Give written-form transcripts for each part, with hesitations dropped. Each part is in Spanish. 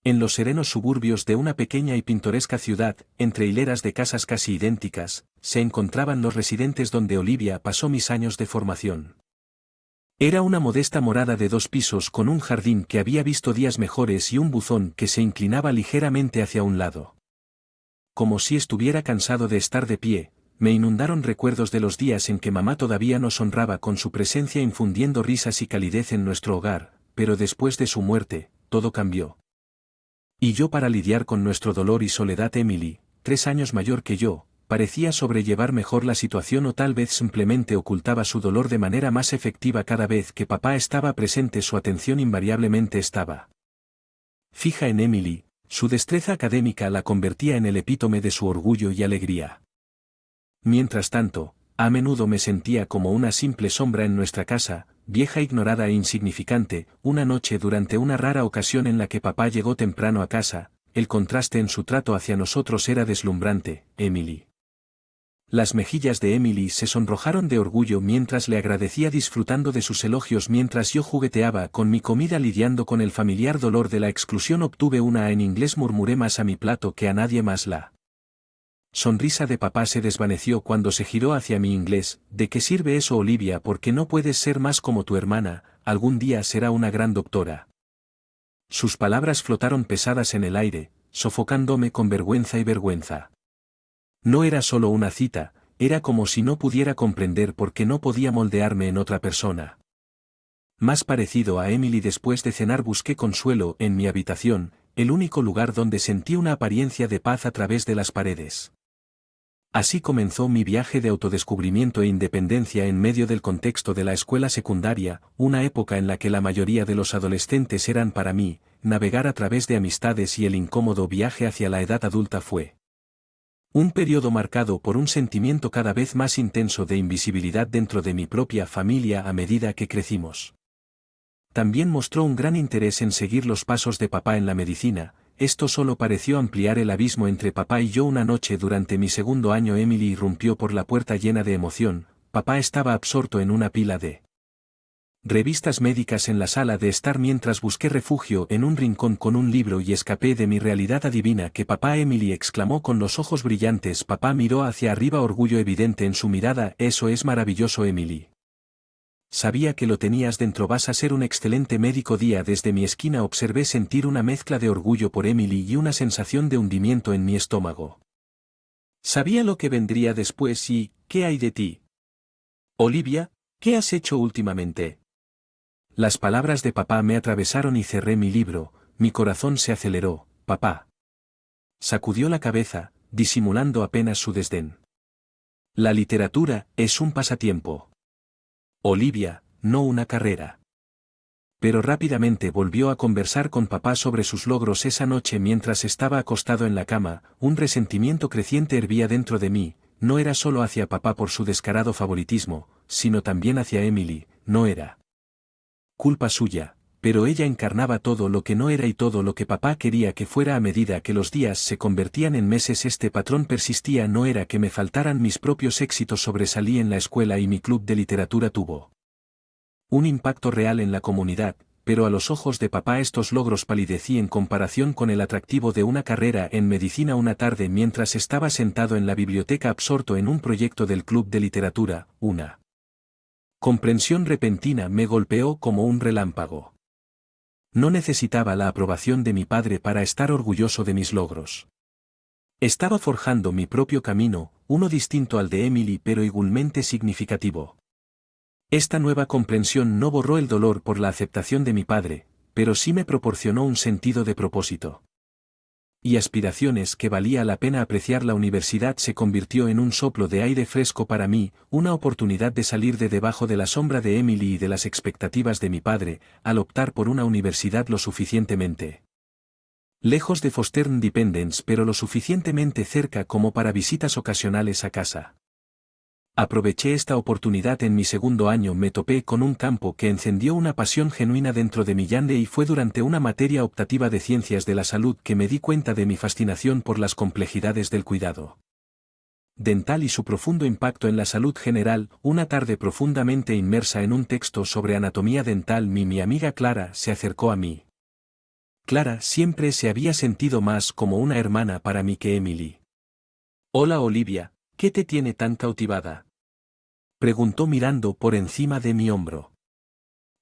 En los serenos suburbios de una pequeña y pintoresca ciudad, entre hileras de casas casi idénticas, se encontraban los residentes donde Olivia pasó mis años de formación. Era una modesta morada de 2 pisos con un jardín que había visto días mejores y un buzón que se inclinaba ligeramente hacia un lado. Como si estuviera cansado de estar de pie, me inundaron recuerdos de los días en que mamá todavía nos honraba con su presencia infundiendo risas y calidez en nuestro hogar, pero después de su muerte, todo cambió. Y yo para lidiar con nuestro dolor y soledad Emily, 3 años mayor que yo, parecía sobrellevar mejor la situación o tal vez simplemente ocultaba su dolor de manera más efectiva cada vez que papá estaba presente su atención invariablemente estaba fija en Emily, su destreza académica la convertía en el epítome de su orgullo y alegría. Mientras tanto, a menudo me sentía como una simple sombra en nuestra casa, vieja ignorada e insignificante. Una noche durante una rara ocasión en la que papá llegó temprano a casa, el contraste en su trato hacia nosotros era deslumbrante, Emily. Las mejillas de Emily se sonrojaron de orgullo mientras le agradecía disfrutando de sus elogios mientras yo jugueteaba con mi comida lidiando con el familiar dolor de la exclusión. Obtuve una A en inglés, murmuré más a mi plato que a nadie más. La sonrisa de papá se desvaneció cuando se giró hacia mi inglés. ¿De qué sirve eso, Olivia? Porque no puedes ser más como tu hermana, algún día será una gran doctora. Sus palabras flotaron pesadas en el aire, sofocándome con vergüenza y vergüenza. No era solo una cita, era como si no pudiera comprender por qué no podía moldearme en otra persona. Más parecido a Emily. Después de cenar busqué consuelo en mi habitación, el único lugar donde sentí una apariencia de paz a través de las paredes. Así comenzó mi viaje de autodescubrimiento e independencia en medio del contexto de la escuela secundaria, una época en la que la mayoría de los adolescentes eran para mí. Navegar a través de amistades y el incómodo viaje hacia la edad adulta fue un periodo marcado por un sentimiento cada vez más intenso de invisibilidad dentro de mi propia familia a medida que crecimos. También mostró un gran interés en seguir los pasos de papá en la medicina. Esto solo pareció ampliar el abismo entre papá y yo. Una noche durante mi 2º año Emily irrumpió por la puerta llena de emoción. Papá estaba absorto en una pila de revistas médicas en la sala de estar mientras busqué refugio en un rincón con un libro y escapé de mi realidad. Adivina que papá, Emily exclamó con los ojos brillantes. Papá miró hacia arriba, orgullo evidente en su mirada. Eso es maravilloso, Emily. Sabía que lo tenías dentro, vas a ser un excelente médico. Día desde mi esquina observé sentir una mezcla de orgullo por Emily y una sensación de hundimiento en mi estómago. Sabía lo que vendría después. ¿Y qué hay de ti, Olivia? ¿Qué has hecho últimamente? Las palabras de papá me atravesaron y cerré mi libro. Mi corazón se aceleró. Papá sacudió la cabeza, disimulando apenas su desdén. La literatura es un pasatiempo, Olivia, no una carrera. Pero rápidamente volvió a conversar con papá sobre sus logros esa noche mientras estaba acostado en la cama. Un resentimiento creciente hervía dentro de mí. No era solo hacia papá por su descarado favoritismo, sino también hacia Emily. No era culpa suya, pero ella encarnaba todo lo que no era y todo lo que papá quería que fuera. A medida que los días se convertían en meses este patrón persistía. No era que me faltaran mis propios éxitos, sobresalí en la escuela y mi club de literatura tuvo un impacto real en la comunidad, pero a los ojos de papá estos logros palidecí en comparación con el atractivo de una carrera en medicina. Una tarde mientras estaba sentado en la biblioteca absorto en un proyecto del club de literatura, una comprensión repentina me golpeó como un relámpago. No necesitaba la aprobación de mi padre para estar orgulloso de mis logros. Estaba forjando mi propio camino, uno distinto al de Emily pero igualmente significativo. Esta nueva comprensión no borró el dolor por la aceptación de mi padre, pero sí me proporcionó un sentido de propósito y aspiraciones que valía la pena apreciar. La universidad se convirtió en un soplo de aire fresco para mí, una oportunidad de salir de debajo de la sombra de Emily y de las expectativas de mi padre, al optar por una universidad lo suficientemente lejos de Foster Independence pero lo suficientemente cerca como para visitas ocasionales a casa. Aproveché esta oportunidad. En mi 2º año me topé con un campo que encendió una pasión genuina dentro de mi yande y fue durante una materia optativa de ciencias de la salud que me di cuenta de mi fascinación por las complejidades del cuidado dental y su profundo impacto en la salud general. Una tarde profundamente inmersa en un texto sobre anatomía dental mi amiga Clara se acercó a mí. Clara siempre se había sentido más como una hermana para mí que Emily. «Hola Olivia, ¿qué te tiene tan cautivada?», preguntó mirando por encima de mi hombro.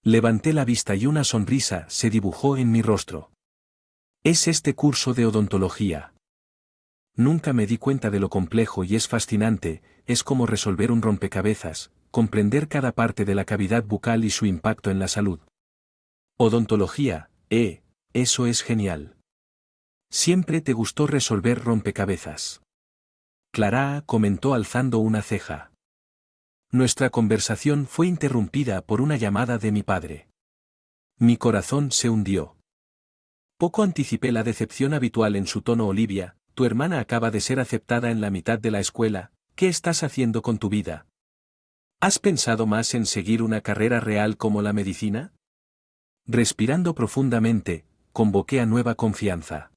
Levanté la vista y una sonrisa se dibujó en mi rostro. «Es este curso de odontología. Nunca me di cuenta de lo complejo y es fascinante, es como resolver un rompecabezas, comprender cada parte de la cavidad bucal y su impacto en la salud». «Odontología, eso es genial. Siempre te gustó resolver rompecabezas». Clara comentó alzando una ceja. Nuestra conversación fue interrumpida por una llamada de mi padre. Mi corazón se hundió. Poco anticipé la decepción habitual en su tono. «Olivia, tu hermana acaba de ser aceptada en la mitad de la escuela, ¿qué estás haciendo con tu vida? ¿Has pensado más en seguir una carrera real como la medicina?». Respirando profundamente, convoqué a nueva confianza.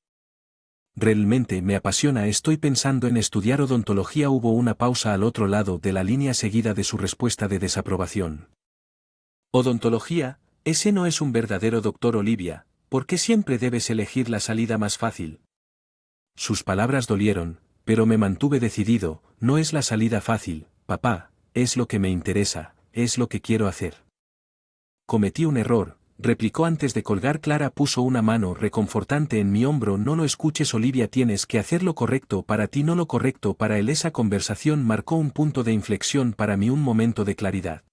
«Realmente me apasiona, estoy pensando en estudiar odontología». Hubo una pausa al otro lado de la línea seguida de su respuesta de desaprobación. «Odontología, ese no es un verdadero doctor. Olivia, ¿por qué siempre debes elegir la salida más fácil?». Sus palabras dolieron, pero me mantuve decidido. «No es la salida fácil, papá, es lo que me interesa, es lo que quiero hacer». «Cometí un error», replicó antes de colgar. Clara puso una mano reconfortante en mi hombro. «No lo escuches Olivia, tienes que hacer lo correcto para ti, no lo correcto para él». Esa conversación marcó un punto de inflexión para mí, un momento de claridad,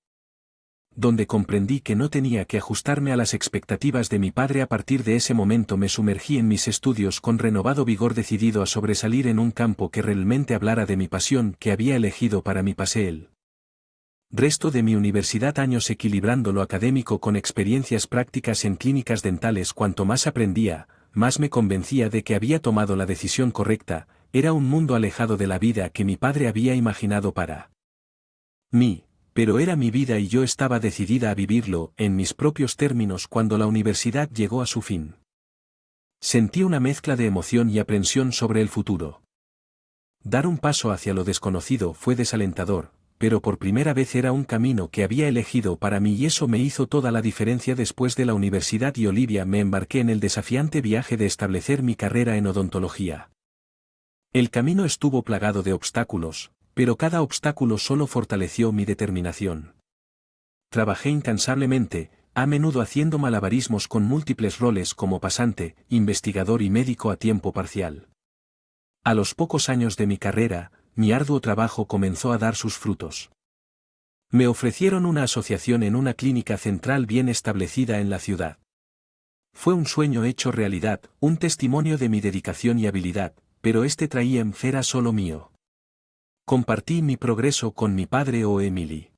donde comprendí que no tenía que ajustarme a las expectativas de mi padre. A partir de ese momento me sumergí en mis estudios con renovado vigor, decidido a sobresalir en un campo que realmente hablara de mi pasión que había elegido para mí. Pasé el resto de mi universidad años equilibrando lo académico con experiencias prácticas en clínicas dentales. Cuanto más aprendía, más me convencía de que había tomado la decisión correcta. Era un mundo alejado de la vida que mi padre había imaginado para mí, pero era mi vida y yo estaba decidida a vivirlo en mis propios términos. Cuando la universidad llegó a su fin, sentí una mezcla de emoción y aprensión sobre el futuro. Dar un paso hacia lo desconocido fue desalentador, pero por primera vez era un camino que había elegido para mí y eso me hizo toda la diferencia. Después de la universidad y Olivia, me embarqué en el desafiante viaje de establecer mi carrera en odontología. El camino estuvo plagado de obstáculos, pero cada obstáculo solo fortaleció mi determinación. Trabajé incansablemente, a menudo haciendo malabarismos con múltiples roles como pasante, investigador y médico a tiempo parcial. A los pocos años de mi carrera, mi arduo trabajo comenzó a dar sus frutos. Me ofrecieron una asociación en una clínica central bien establecida en la ciudad. Fue un sueño hecho realidad, un testimonio de mi dedicación y habilidad, pero este traía era solo mío. Compartí mi progreso con mi padre o Emily.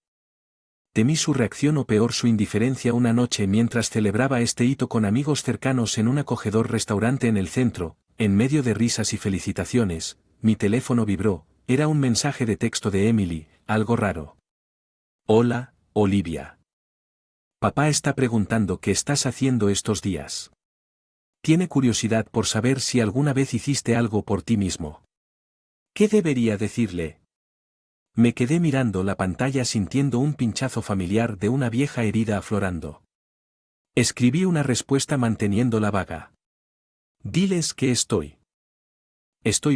Temí su reacción o peor su indiferencia. Una noche mientras celebraba este hito con amigos cercanos en un acogedor restaurante en el centro, en medio de risas y felicitaciones, mi teléfono vibró. Era un mensaje de texto de Emily, algo raro. «Hola, Olivia. Papá está preguntando qué estás haciendo estos días. Tiene curiosidad por saber si alguna vez hiciste algo por ti mismo». ¿Qué debería decirle? Me quedé mirando la pantalla sintiendo un pinchazo familiar de una vieja herida aflorando. Escribí una respuesta manteniéndola vaga. «Diles que estoy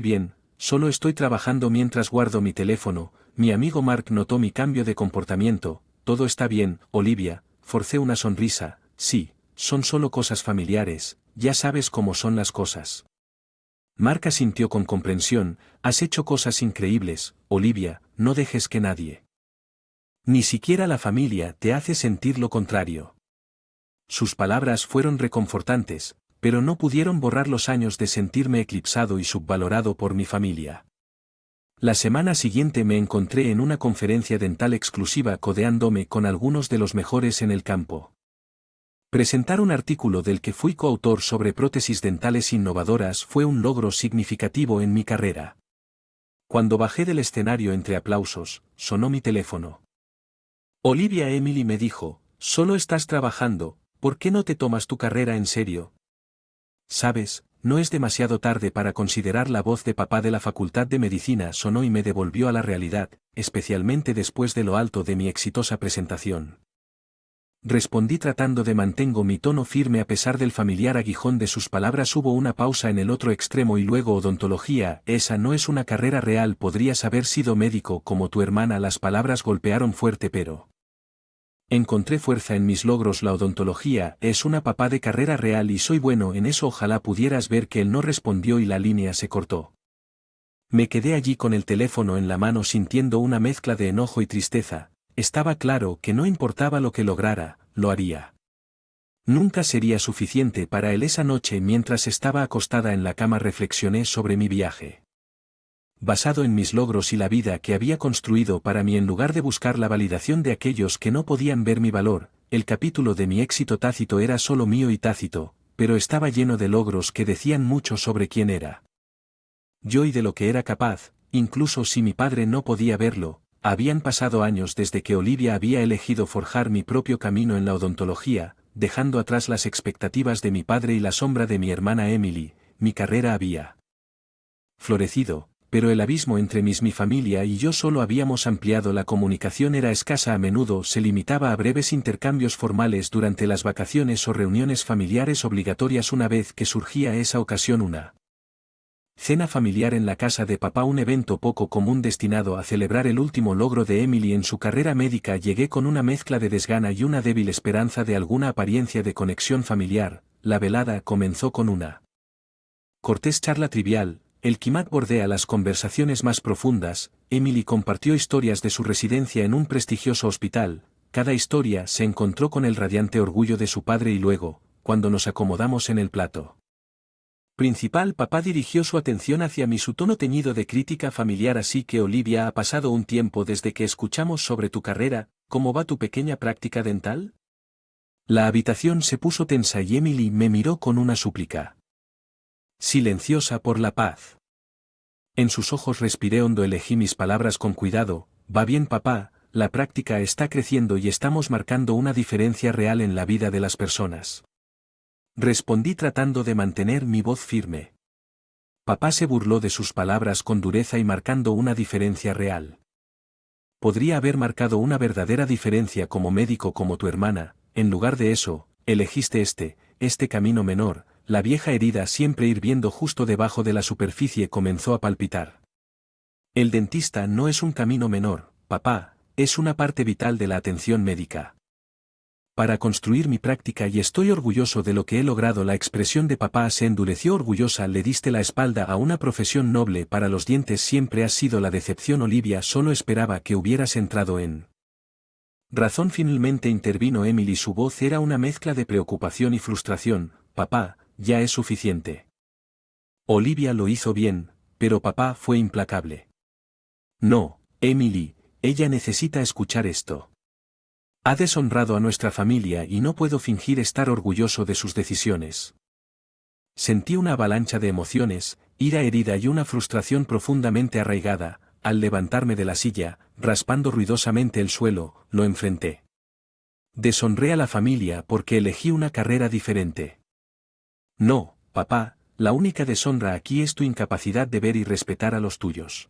bien, solo estoy trabajando». Mientras guardo mi teléfono, mi amigo Mark notó mi cambio de comportamiento. «Todo está bien, Olivia», forcé una sonrisa. «Sí, son solo cosas familiares, ya sabes cómo son las cosas». Mark asintió con comprensión. «Has hecho cosas increíbles, Olivia, no dejes que nadie, ni siquiera la familia, te hace sentir lo contrario». Sus palabras fueron reconfortantes, pero no pudieron borrar los años de sentirme eclipsado y subvalorado por mi familia. La semana siguiente me encontré en una conferencia dental exclusiva codeándome con algunos de los mejores en el campo. Presentar un artículo del que fui coautor sobre prótesis dentales innovadoras fue un logro significativo en mi carrera. Cuando bajé del escenario entre aplausos, sonó mi teléfono. «Olivia». Emily me dijo, «Solo estás trabajando, ¿por qué no te tomas tu carrera en serio? Sabes, no es demasiado tarde para considerar». La voz de papá de la Facultad de Medicina sonó y me devolvió a la realidad, especialmente después de lo alto de mi exitosa presentación. Respondí tratando de mantengo mi tono firme a pesar del familiar aguijón de sus palabras. Hubo una pausa en el otro extremo y luego odontología, esa no es una carrera real. Podrías haber sido médico como tu hermana. Las palabras golpearon fuerte pero encontré fuerza en mis logros. La odontología es una papá de carrera real y soy bueno en eso. Ojalá pudieras ver que él no respondió y la línea se cortó. Me quedé allí con el teléfono en la mano sintiendo una mezcla de enojo y tristeza. Estaba claro que no importaba lo que lograra, lo haría. Nunca sería suficiente para él. Esa noche mientras estaba acostada en la cama reflexioné sobre mi viaje. Basado en mis logros y la vida que había construido para mí en lugar de buscar la validación de aquellos que no podían ver mi valor, el capítulo de mi éxito tácito era solo mío y tácito, pero estaba lleno de logros que decían mucho sobre quién era yo y de lo que era capaz, incluso si mi padre no podía verlo. Habían pasado años desde que Olivia había elegido forjar mi propio camino en la odontología, dejando atrás las expectativas de mi padre y la sombra de mi hermana Emily. Mi carrera había florecido, pero el abismo entre mi familia y yo solo habíamos ampliado. La comunicación era escasa, a menudo se limitaba a breves intercambios formales durante las vacaciones o reuniones familiares obligatorias. Una vez que surgía esa ocasión, una cena familiar en la casa de papá, un evento poco común destinado a celebrar el último logro de Emily en su carrera médica. Llegué con una mezcla de desgana y una débil esperanza de alguna apariencia de conexión familiar. La velada comenzó con una cortés charla trivial. El clima bordea las conversaciones más profundas. Emily compartió historias de su residencia en un prestigioso hospital. Cada historia se encontró con el radiante orgullo de su padre y luego, cuando nos acomodamos en el plato principal, papá dirigió su atención hacia mí, su tono teñido de crítica familiar. Así que Olivia, ha pasado un tiempo desde que escuchamos sobre tu carrera, ¿cómo va tu pequeña práctica dental? La habitación se puso tensa y Emily me miró con una súplica silenciosa por la paz. En sus ojos respiré hondo, elegí mis palabras con cuidado. Va bien papá, la práctica está creciendo y estamos marcando una diferencia real en la vida de las personas. Respondí tratando de mantener mi voz firme. Papá se burló de sus palabras con dureza y marcando una diferencia real. Podría haber marcado una verdadera diferencia como médico como tu hermana. En lugar de eso, elegiste este camino menor. La vieja herida siempre hirviendo justo debajo de la superficie comenzó a palpitar. El dentista no es un camino menor, papá, es una parte vital de la atención médica. Para construir mi práctica y estoy orgulloso de lo que he logrado. La expresión de papá se endureció. Orgullosa, le diste la espalda a una profesión noble. Para los dientes siempre has sido la decepción. Olivia, solo esperaba que hubieras entrado en razón. Finalmente intervino Emily, su voz era una mezcla de preocupación y frustración. Papá, ya es suficiente. Olivia lo hizo bien, pero papá fue implacable. No, Emily, ella necesita escuchar esto. Ha deshonrado a nuestra familia y no puedo fingir estar orgulloso de sus decisiones. Sentí una avalancha de emociones, ira, herida y una frustración profundamente arraigada. Al levantarme de la silla, raspando ruidosamente el suelo, lo enfrenté. Deshonré a la familia porque elegí una carrera diferente. No, papá, la única deshonra aquí es tu incapacidad de ver y respetar a los tuyos.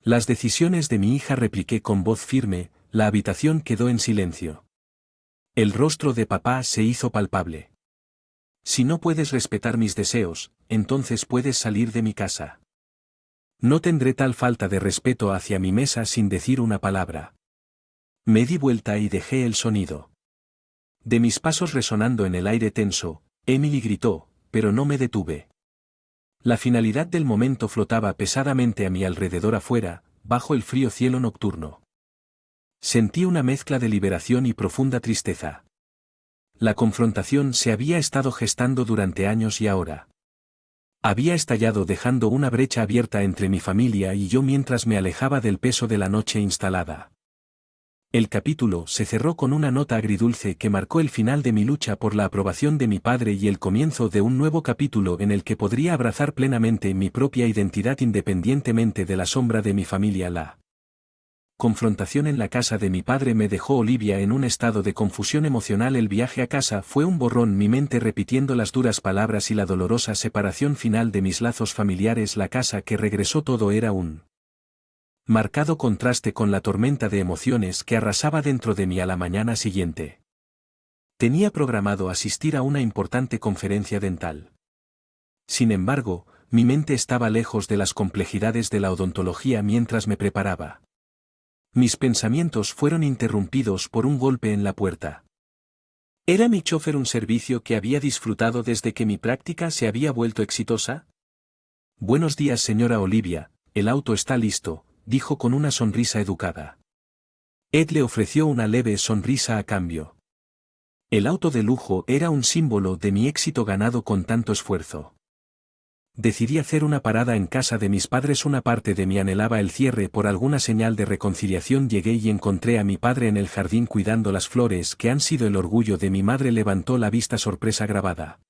Las decisiones de mi hija, repliqué con voz firme. La habitación quedó en silencio. El rostro de papá se hizo palpable. Si no puedes respetar mis deseos, entonces puedes salir de mi casa. No tendré tal falta de respeto hacia mi mesa sin decir una palabra. Me di vuelta y dejé el sonido de mis pasos resonando en el aire tenso. Emily gritó, pero no me detuve. La finalidad del momento flotaba pesadamente a mi alrededor afuera, bajo el frío cielo nocturno. Sentí una mezcla de liberación y profunda tristeza. La confrontación se había estado gestando durante años y ahora había estallado, dejando una brecha abierta entre mi familia y yo mientras me alejaba del peso de la noche instalada. El capítulo se cerró con una nota agridulce que marcó el final de mi lucha por la aprobación de mi padre y el comienzo de un nuevo capítulo en el que podría abrazar plenamente mi propia identidad independientemente de la sombra de mi familia. La confrontación en la casa de mi padre me dejó Olivia en un estado de confusión emocional. El viaje a casa fue un borrón, mi mente repitiendo las duras palabras y la dolorosa separación final de mis lazos familiares. La casa que regresó, todo era un marcado contraste con la tormenta de emociones que arrasaba dentro de mí. A la mañana siguiente Tenía programado asistir a una importante conferencia dental. Sin embargo, mi mente estaba lejos de las complejidades de la odontología mientras me preparaba. Mis pensamientos fueron interrumpidos por un golpe en la puerta. ¿Era mi chofer un servicio que había disfrutado desde que mi práctica se había vuelto exitosa? Buenos días, señora Olivia, el auto está listo, dijo con una sonrisa educada. Ed le ofreció una leve sonrisa a cambio. El auto de lujo era un símbolo de mi éxito ganado con tanto esfuerzo. Decidí hacer una parada en casa de mis padres. Una parte de mí anhelaba el cierre. Por alguna señal de reconciliación llegué y encontré a mi padre en el jardín cuidando las flores que han sido el orgullo de mi madre. Levantó la vista, sorpresa grabada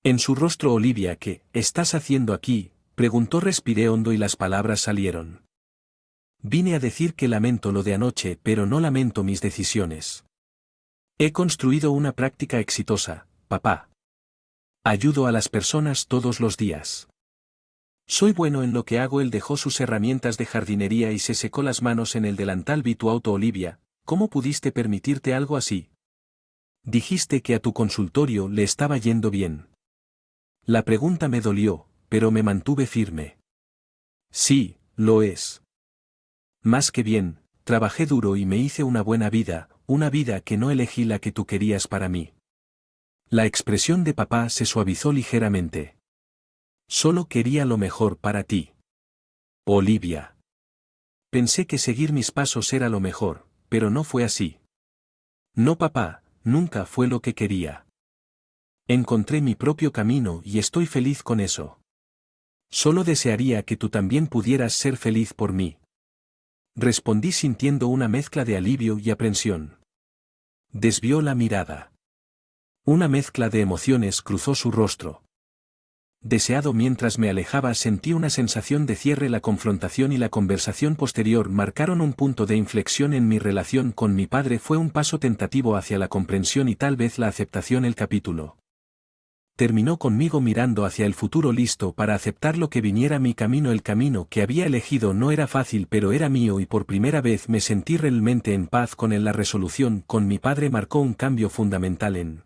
en su rostro. Olivia, ¿qué estás haciendo aquí?, preguntó. Respiré hondo y las palabras salieron. Vine a decir que lamento lo de anoche, pero no lamento mis decisiones. He construido una práctica exitosa, papá. Ayudo a las personas todos los días. Soy bueno en lo que hago. Él dejó sus herramientas de jardinería y se secó las manos en el delantal. Vi tu auto, Olivia. ¿Cómo pudiste permitirte algo así? Dijiste que a tu consultorio le estaba yendo bien. La pregunta me dolió, pero me mantuve firme. Sí, lo es. Más que bien, trabajé duro y me hice una buena vida, una vida que no elegí, la que tú querías para mí. La expresión de papá se suavizó ligeramente. Solo quería lo mejor para ti, Olivia. Pensé que seguir mis pasos era lo mejor, pero no fue así. No, papá, nunca fue lo que quería. Encontré mi propio camino y estoy feliz con eso. Solo desearía que tú también pudieras ser feliz por mí. Respondí sintiendo una mezcla de alivio y aprensión. Desvió la mirada. Una mezcla de emociones cruzó su rostro. Deseado. Mientras me alejaba sentí una sensación de cierre. La confrontación y la conversación posterior marcaron un punto de inflexión en mi relación con mi padre. Fue un paso tentativo hacia la comprensión y tal vez la aceptación. El capítulo terminó conmigo mirando hacia el futuro, listo para aceptar lo que viniera mi camino. El camino que había elegido no era fácil, pero era mío y por primera vez me sentí realmente en paz con él. La resolución con mi padre marcó un cambio fundamental en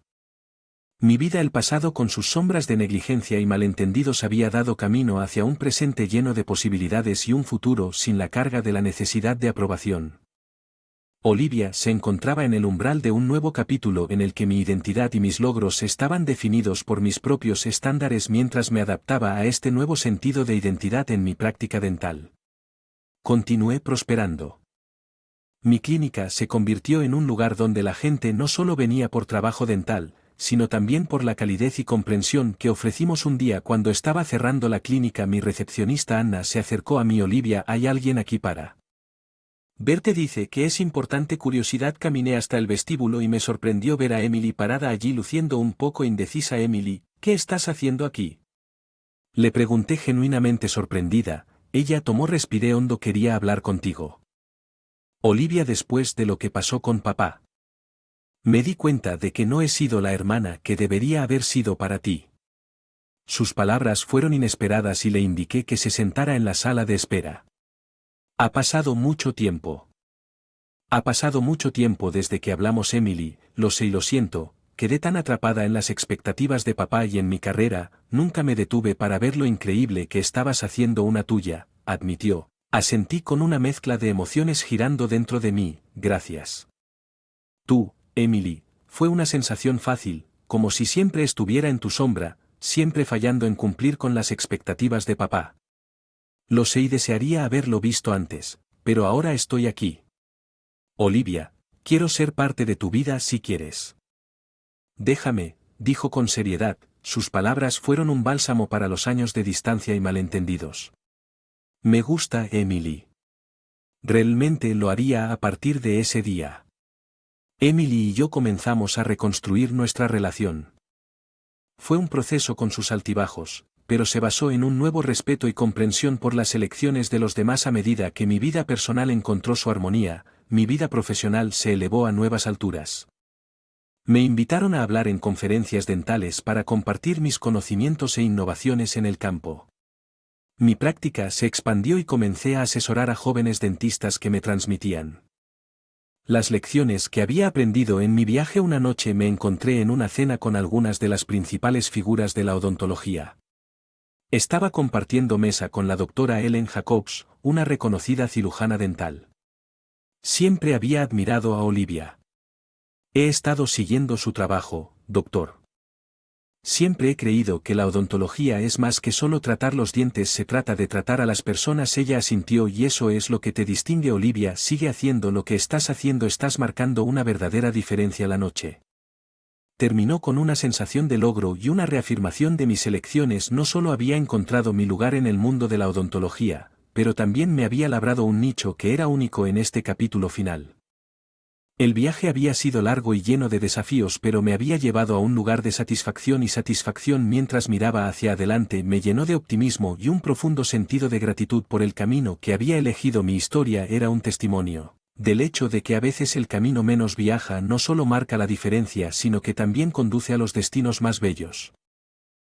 mi vida. El pasado con sus sombras de negligencia y malentendidos había dado camino hacia un presente lleno de posibilidades y un futuro sin la carga de la necesidad de aprobación. Olivia se encontraba en el umbral de un nuevo capítulo en el que mi identidad y mis logros estaban definidos por mis propios estándares. Mientras me adaptaba a este nuevo sentido de identidad en mi práctica dental, continué prosperando. Mi clínica se convirtió en un lugar donde la gente no solo venía por trabajo dental, sino también por la calidez y comprensión que ofrecimos. Un día, cuando estaba cerrando la clínica, mi recepcionista Anna se acercó a mí. Olivia, ¿hay alguien aquí para verte? Dice que es importante. Curiosidad. Caminé hasta el vestíbulo y me sorprendió ver a Emily parada allí luciendo un poco indecisa. Emily, ¿qué estás haciendo aquí?, le pregunté genuinamente sorprendida. Ella tomó. Respiré hondo. Quería hablar contigo, Olivia, después de lo que pasó con papá. Me di cuenta de que no he sido la hermana que debería haber sido para ti. Sus palabras fueron inesperadas y le indiqué que se sentara en la sala de espera. Ha pasado mucho tiempo. Ha pasado mucho tiempo desde que hablamos, Emily. Lo sé y lo siento. Quedé tan atrapada en las expectativas de papá y en mi carrera, nunca me detuve para ver lo increíble que estabas haciendo. Una tuya, admitió. Asentí con una mezcla de emociones girando dentro de mí. Gracias. Tú, Emily, fue una sensación fácil, como si siempre estuviera en tu sombra, siempre fallando en cumplir con las expectativas de papá. Lo sé y desearía haberlo visto antes, pero ahora estoy aquí. Olivia, quiero ser parte de tu vida si quieres. Déjame, dijo con seriedad. Sus palabras fueron un bálsamo para los años de distancia y malentendidos. Me gusta, Emily. Realmente lo haría a partir de ese día. Emily y yo comenzamos a reconstruir nuestra relación. Fue un proceso con sus altibajos, pero se basó en un nuevo respeto y comprensión por las elecciones de los demás. A medida que mi vida personal encontró su armonía, mi vida profesional se elevó a nuevas alturas. Me invitaron a hablar en conferencias dentales para compartir mis conocimientos e innovaciones en el campo. Mi práctica se expandió y comencé a asesorar a jóvenes dentistas que me transmitían Las lecciones que había aprendido en mi viaje. Una noche me encontré en una cena con algunas de las principales figuras de la odontología. Estaba compartiendo mesa con la doctora Ellen Jacobs, una reconocida cirujana dental. Siempre había admirado a Olivia. He estado siguiendo su trabajo, doctor. Siempre he creído que la odontología es más que solo tratar los dientes, se trata de tratar a las personas. Ella asintió. Y eso es lo que te distingue, Olivia. Sigue haciendo lo que estás haciendo, estás marcando una verdadera diferencia. La noche terminó con una sensación de logro y una reafirmación de mis elecciones. No solo había encontrado mi lugar en el mundo de la odontología, pero también me había labrado un nicho que era único en este capítulo final. El viaje había sido largo y lleno de desafíos, pero me había llevado a un lugar de satisfacción, y satisfacción mientras miraba hacia adelante me llenó de optimismo y un profundo sentido de gratitud por el camino que había elegido. Mi historia era un testimonio del hecho de que a veces el camino menos viaja no solo marca la diferencia, sino que también conduce a los destinos más bellos.